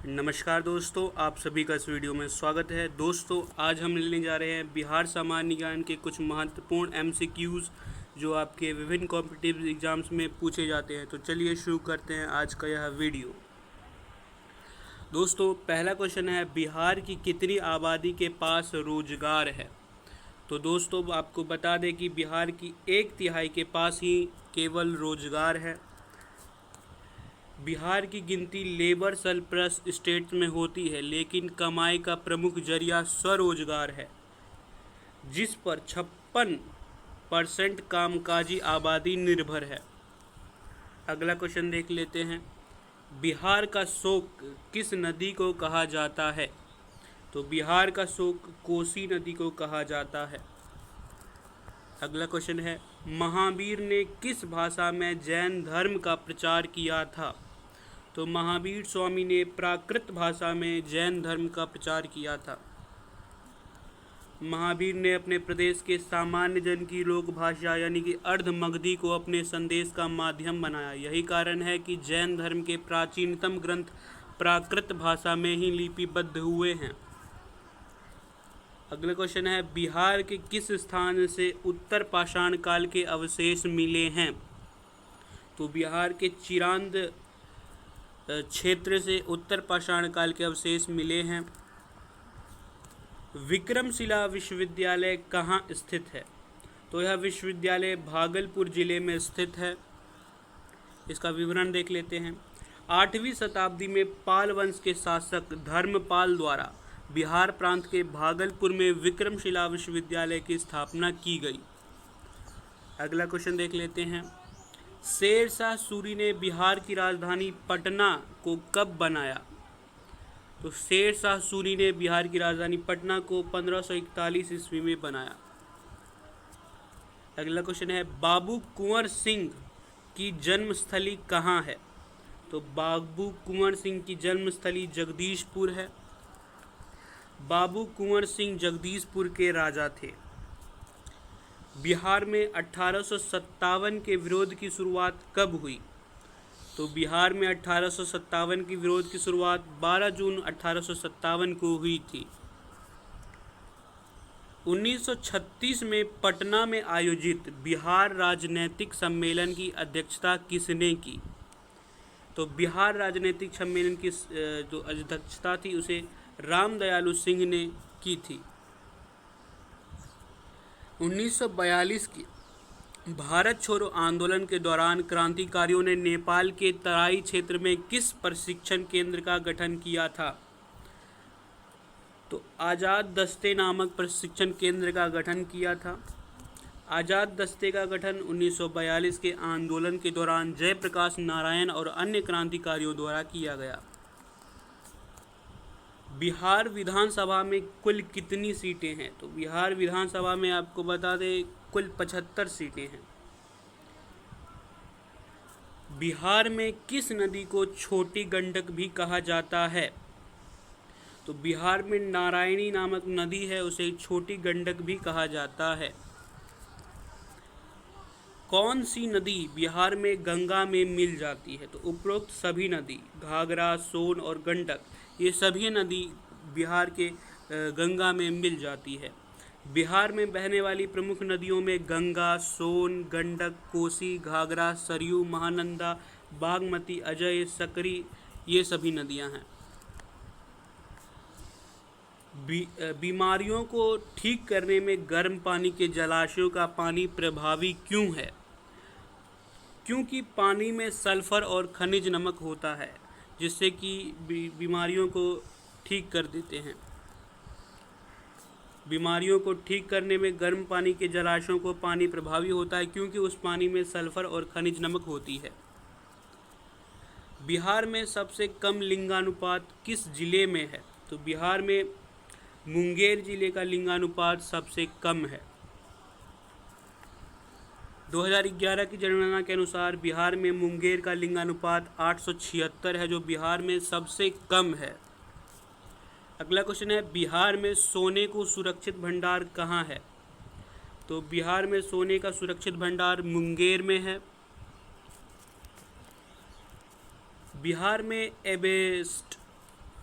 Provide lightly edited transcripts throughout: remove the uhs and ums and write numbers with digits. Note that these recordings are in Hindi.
नमस्कार दोस्तों, आप सभी का इस वीडियो में स्वागत है। दोस्तों, आज हम लेने जा रहे हैं बिहार सामान्य ज्ञान के कुछ महत्वपूर्ण एमसीक्यूज़ जो आपके विभिन्न कॉम्पिटिटिव एग्जाम्स में पूछे जाते हैं। तो चलिए शुरू करते हैं आज का यह वीडियो। दोस्तों, पहला क्वेश्चन है, बिहार की कितनी आबादी के पास रोजगार है? तो दोस्तों, आपको बता दें कि बिहार की 1/3 के पास ही केवल रोजगार है। बिहार की गिनती लेबर सरप्लस स्टेट में होती है, लेकिन कमाई का प्रमुख जरिया स्वरोजगार है, जिस पर 56% कामकाजी आबादी निर्भर है। अगला क्वेश्चन देख लेते हैं, बिहार का शोक किस नदी को कहा जाता है? तो बिहार का शोक कोसी नदी को कहा जाता है। अगला क्वेश्चन है, महावीर ने किस भाषा में जैन धर्म का प्रचार किया था? तो महावीर स्वामी ने प्राकृत भाषा में जैन धर्म का प्रचार किया था। महावीर ने अपने प्रदेश के सामान्य जन की लोक भाषा यानी कि अर्धमगधी को अपने संदेश का माध्यम बनाया। यही कारण है कि जैन धर्म के प्राचीनतम ग्रंथ प्राकृत भाषा में ही लिपिबद्ध हुए हैं। अगला क्वेश्चन है, बिहार के किस स्थान से उत्तर पाषाण काल के अवशेष मिले हैं? तो बिहार के चिरांद क्षेत्र से उत्तर पाषाण काल के अवशेष मिले हैं। विक्रमशिला विश्वविद्यालय कहाँ स्थित है? तो यह विश्वविद्यालय भागलपुर जिले में स्थित है। इसका विवरण देख लेते हैं। 8वीं शताब्दी में पाल वंश के शासक धर्मपाल द्वारा बिहार प्रांत के भागलपुर में विक्रमशिला विश्वविद्यालय की स्थापना की गई। अगला क्वेश्चन देख लेते हैं, शेरशाह सूरी ने बिहार की राजधानी पटना को कब बनाया? तो शेरशाह सूरी ने बिहार की राजधानी पटना को 1541 ईस्वी में बनाया। अगला क्वेश्चन है, बाबू कुंवर सिंह की जन्मस्थली कहाँ है? तो बाबू कुंवर सिंह की जन्मस्थली जगदीशपुर है। बाबू कुंवर सिंह जगदीशपुर के राजा थे। बिहार में 1857 के विरोध की शुरुआत कब हुई? तो बिहार में 1857 की विरोध की शुरुआत 12 जून 1857 को हुई थी। 1936 में पटना में आयोजित बिहार राजनीतिक सम्मेलन की अध्यक्षता किसने की? तो बिहार राजनीतिक सम्मेलन की जो अध्यक्षता थी उसे रामदयालु सिंह ने की थी। 1942 की भारत छोड़ो आंदोलन के दौरान क्रांतिकारियों ने नेपाल के तराई क्षेत्र में किस प्रशिक्षण केंद्र का गठन किया था? तो आज़ाद दस्ते नामक प्रशिक्षण केंद्र का गठन किया था। आज़ाद दस्ते का गठन 1942 के आंदोलन के दौरान जयप्रकाश नारायण और अन्य क्रांतिकारियों द्वारा किया गया। बिहार विधानसभा में कुल कितनी सीटें हैं? तो बिहार विधानसभा में आपको बता दें कुल 75 सीटें हैं। बिहार में किस नदी को छोटी गंडक भी कहा जाता है? तो बिहार में नारायणी नामक नदी है, उसे छोटी गंडक भी कहा जाता है। कौन सी नदी बिहार में गंगा में मिल जाती है? तो उपरोक्त सभी नदी, घाघरा, सोन और गंडक, ये सभी नदी बिहार के गंगा में मिल जाती है। बिहार में बहने वाली प्रमुख नदियों में गंगा, सोन, गंडक, कोसी, घाघरा, सरयू, महानंदा, बागमती, अजय, सकरी, ये सभी नदियां हैं। बीमारियों को ठीक करने में गर्म पानी के जलाशयों का पानी प्रभावी क्यों है? क्योंकि पानी में सल्फर और खनिज नमक होता है, जिससे कि बीमारियों को ठीक कर देते हैं। बीमारियों को ठीक करने में गर्म पानी के जलाशयों को पानी प्रभावी होता है, क्योंकि उस पानी में सल्फर और खनिज नमक होती है। बिहार में सबसे कम लिंगानुपात किस जिले में है? तो बिहार में मुंगेर जिले का लिंगानुपात सबसे कम है। 2011 की जनगणना के अनुसार बिहार में मुंगेर का लिंगानुपात 876 है, जो बिहार में सबसे कम है। अगला क्वेश्चन है, बिहार में सोने को सुरक्षित भंडार कहाँ है? तो बिहार में सोने का सुरक्षित भंडार मुंगेर में है। बिहार में एबेस्ट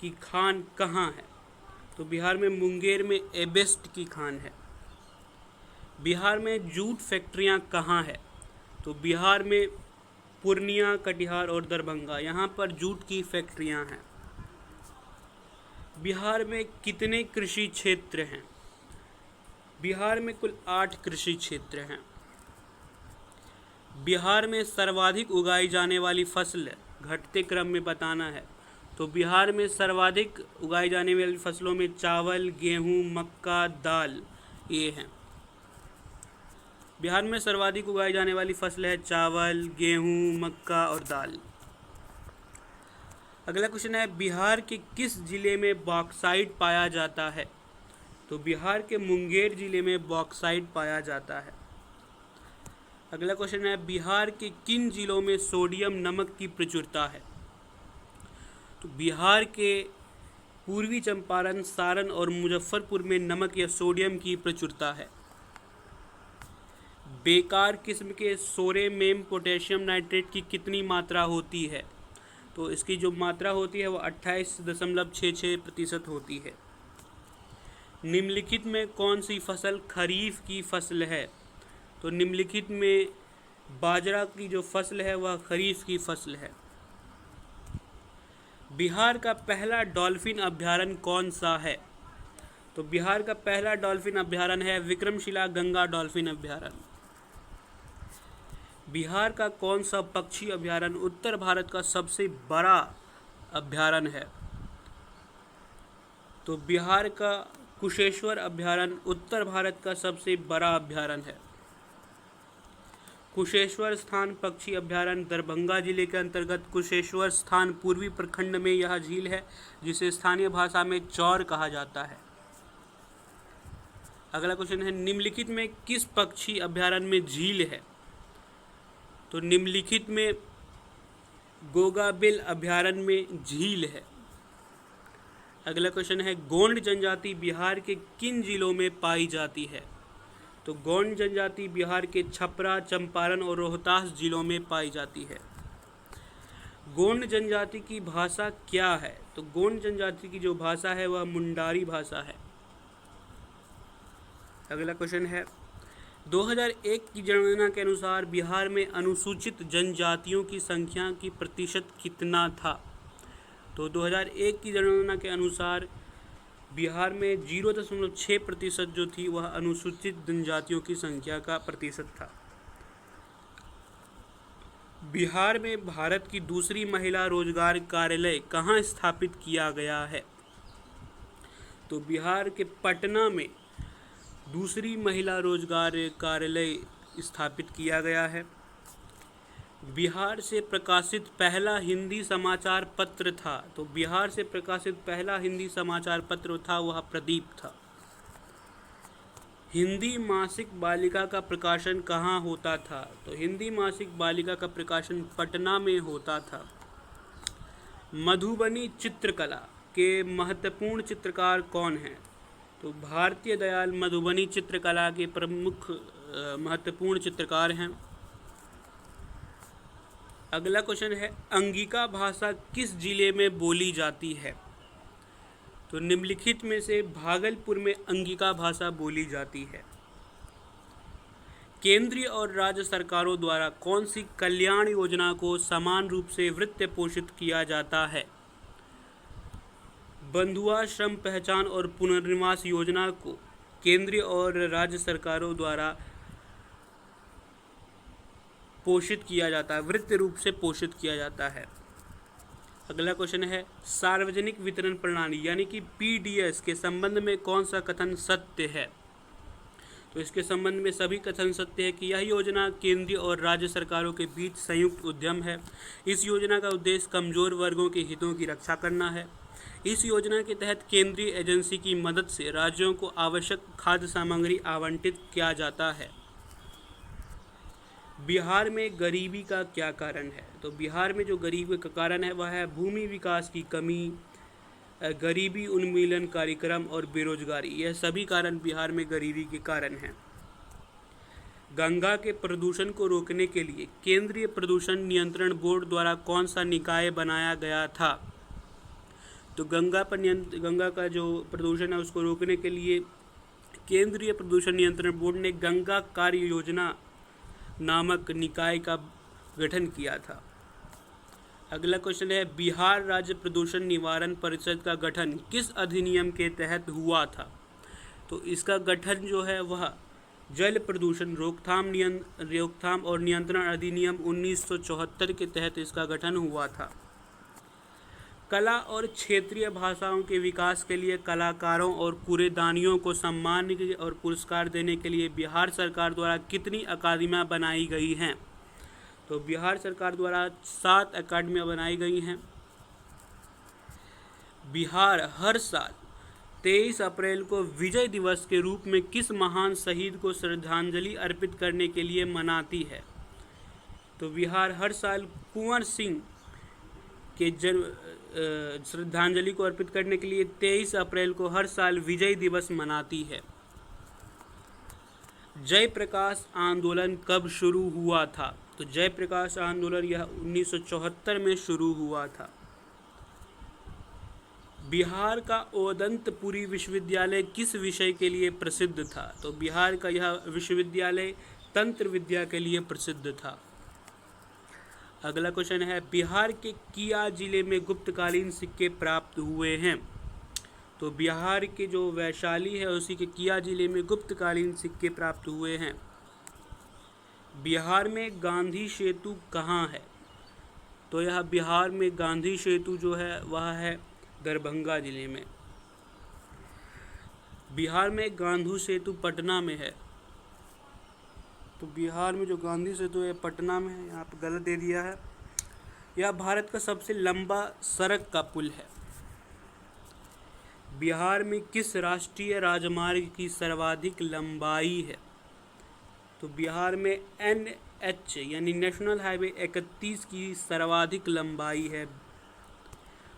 की खान कहाँ है? तो बिहार में मुंगेर में एबेस्ट की खान है। बिहार में जूट फैक्ट्रियाँ कहाँ है? तो बिहार में पूर्णिया, कटिहार और दरभंगा, यहाँ पर जूट की फैक्ट्रियाँ हैं। बिहार में कितने कृषि क्षेत्र हैं? बिहार में कुल 8 कृषि क्षेत्र हैं। बिहार में सर्वाधिक उगाई जाने वाली फसल घटते क्रम में बताना है। तो बिहार में सर्वाधिक उगाई जाने वाली फसलों में चावल, गेहूं, मक्का, दाल ये हैं। बिहार में सर्वाधिक उगाई जाने वाली फसल है चावल, गेहूं, मक्का और दाल। अगला क्वेश्चन है, बिहार के किस जिले में बॉक्साइट पाया जाता है? तो बिहार के मुंगेर जिले में बॉक्साइट पाया जाता है। अगला क्वेश्चन है, बिहार के किन जिलों में सोडियम नमक की प्रचुरता है? तो बिहार के पूर्वी चंपारण, सारण और मुजफ्फरपुर में नमक या सोडियम की प्रचुरता है। बेकार किस्म के सोरेमेम पोटेशियम नाइट्रेट की कितनी मात्रा होती है? तो इसकी जो मात्रा होती है वो 28.66% होती है। निम्नलिखित में कौन सी फसल खरीफ की फसल है? तो निम्नलिखित में बाजरा की जो फसल है वह खरीफ की फसल है। बिहार का पहला डॉल्फिन अभयारण्य कौन सा है? तो बिहार का पहला डॉल्फिन अभयारण्य है विक्रमशिला गंगा डॉल्फिन अभयारण्य। बिहार का कौन सा पक्षी अभयारण्य उत्तर भारत का सबसे बड़ा अभयारण्य है? तो बिहार का कुशेश्वर अभयारण्य उत्तर भारत का सबसे बड़ा अभयारण्य है। कुशेश्वर स्थान पक्षी अभयारण्य दरभंगा जिले के अंतर्गत कुशेश्वर स्थान पूर्वी प्रखंड में यह झील है, जिसे स्थानीय भाषा में चौर कहा जाता है। अगला क्वेश्चन है, निम्नलिखित में किस पक्षी अभयारण्य में झील है? तो निम्नलिखित में गोगाबिल अभयारण्य में झील है। अगला क्वेश्चन है, गोंड जनजाति बिहार के किन जिलों में पाई जाती है? तो गोंड जनजाति बिहार के छपरा, चंपारण और रोहतास जिलों में पाई जाती है। गोंड जनजाति की भाषा क्या है? तो गोंड जनजाति की जो भाषा है वह मुंडारी भाषा है। अगला क्वेश्चन है, 2001 की जनगणना के अनुसार बिहार में अनुसूचित जनजातियों की संख्या की प्रतिशत कितना था? तो 2001 की जनगणना के अनुसार बिहार में 0.6% जो थी वह अनुसूचित जनजातियों की संख्या का प्रतिशत था। बिहार में भारत की दूसरी महिला रोजगार कार्यालय कहाँ स्थापित किया गया है? तो बिहार के पटना में दूसरी महिला रोजगार कार्यालय स्थापित किया गया है। बिहार से प्रकाशित पहला हिंदी समाचार पत्र था। तो बिहार से प्रकाशित पहला हिंदी समाचार पत्र था वह प्रदीप था। हिंदी मासिक बालिका का प्रकाशन कहाँ होता था? तो हिंदी मासिक बालिका का प्रकाशन पटना में होता था। मधुबनी चित्रकला के महत्वपूर्ण चित्रकार कौन हैं? तो भारतीय दयाल मधुबनी चित्रकला के प्रमुख महत्वपूर्ण चित्रकार हैं। अगला क्वेश्चन है, अंगिका भाषा किस जिले में बोली जाती है? तो निम्नलिखित में से भागलपुर में अंगिका भाषा बोली जाती है। केंद्रीय और राज्य सरकारों द्वारा कौन सी कल्याण योजना को समान रूप से वित्त पोषित किया जाता है? बंधुआ श्रम पहचान और पुनर्निवास योजना को केंद्रीय और राज्य सरकारों द्वारा पोषित किया जाता है, वित्त रूप से पोषित किया जाता है। अगला क्वेश्चन है, सार्वजनिक वितरण प्रणाली यानी कि पीडीएस के संबंध में कौन सा कथन सत्य है? तो इसके संबंध में सभी कथन सत्य है कि यह योजना केंद्रीय और राज्य सरकारों के बीच संयुक्त उद्यम है। इस योजना का उद्देश्य कमजोर वर्गों के हितों की रक्षा करना है। इस योजना के तहत केंद्रीय एजेंसी की मदद से राज्यों को आवश्यक खाद्य सामग्री आवंटित किया जाता है। बिहार में गरीबी का क्या कारण है? तो बिहार में जो गरीबी का कारण है वह है भूमि विकास की कमी, गरीबी उन्मूलन कार्यक्रम और बेरोजगारी। यह सभी कारण बिहार में गरीबी के कारण हैं। गंगा के प्रदूषण को रोकने के लिए केंद्रीय प्रदूषण नियंत्रण बोर्ड द्वारा कौन सा निकाय बनाया गया था? तो गंगा का जो प्रदूषण है उसको रोकने के लिए केंद्रीय प्रदूषण नियंत्रण बोर्ड ने गंगा कार्य योजना नामक निकाय का गठन किया था। अगला क्वेश्चन है, बिहार राज्य प्रदूषण निवारण परिषद का गठन किस अधिनियम के तहत हुआ था? तो इसका गठन जो है वह जल प्रदूषण रोकथाम और नियंत्रण अधिनियम 1974 के तहत इसका गठन हुआ था। कला और क्षेत्रीय भाषाओं के विकास के लिए कलाकारों और कूड़ेदानियों को सम्मान और पुरस्कार देने के लिए बिहार सरकार द्वारा कितनी अकादमियाँ बनाई गई हैं? तो बिहार सरकार द्वारा 7 अकादमियाँ बनाई गई हैं। बिहार हर साल 23 अप्रैल को विजय दिवस के रूप में किस महान शहीद को श्रद्धांजलि अर्पित करने के लिए मनाती है? तो बिहार हर साल कुंवर सिंह के श्रद्धांजलि को अर्पित करने के लिए 23 अप्रैल को हर साल विजय दिवस मनाती है। जयप्रकाश आंदोलन कब शुरू हुआ था? तो जयप्रकाश आंदोलन यह 1974 में शुरू हुआ था। बिहार का ओदंतपुरी विश्वविद्यालय किस विषय के लिए प्रसिद्ध था? तो बिहार का यह विश्वविद्यालय तंत्र विद्या के लिए प्रसिद्ध था। अगला क्वेश्चन है, बिहार के किया जिले में गुप्तकालीन सिक्के प्राप्त हुए हैं? तो बिहार के जो वैशाली है उसी के किया जिले में गुप्तकालीन सिक्के प्राप्त हुए हैं। बिहार में गांधी सेतु कहाँ है? तो यह बिहार में गांधी सेतु जो है वह है दरभंगा जिले में। बिहार में गांधी सेतु पटना में है। तो बिहार में जो गांधी सेतु है पटना में है, यहाँ पर गलत दे दिया है। यह भारत का सबसे लंबा सड़क का पुल है। बिहार में किस राष्ट्रीय राजमार्ग की सर्वाधिक लंबाई है? तो बिहार में NH यानी नेशनल हाईवे 31 की सर्वाधिक लंबाई है।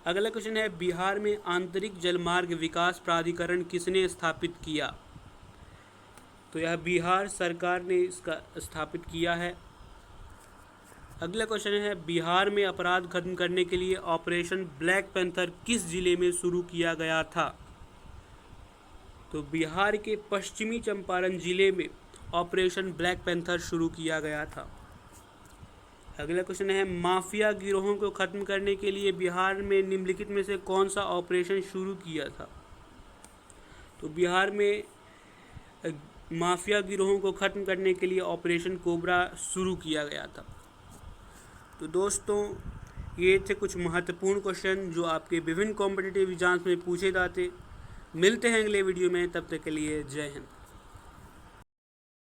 अगला क्वेश्चन है, बिहार में आंतरिक जलमार्ग विकास प्राधिकरण किसने स्थापित किया? तो यह बिहार सरकार ने इसका स्थापित किया है। अगला क्वेश्चन है, बिहार में अपराध खत्म करने के लिए ऑपरेशन ब्लैक पैंथर किस जिले में शुरू किया गया था? तो बिहार के पश्चिमी चंपारण जिले में ऑपरेशन ब्लैक पैंथर शुरू किया गया था। अगला क्वेश्चन है, माफिया गिरोहों को खत्म करने के लिए बिहार में निम्नलिखित में से कौन सा ऑपरेशन शुरू किया था? तो बिहार में माफिया गिरोहों को खत्म करने के लिए ऑपरेशन कोबरा शुरू किया गया था। तो दोस्तों, ये थे कुछ महत्वपूर्ण क्वेश्चन जो आपके विभिन्न कॉम्पिटिटिव एग्जाम्स में पूछे जाते। मिलते हैं अगले वीडियो में, तब तक के लिए जय हिंद।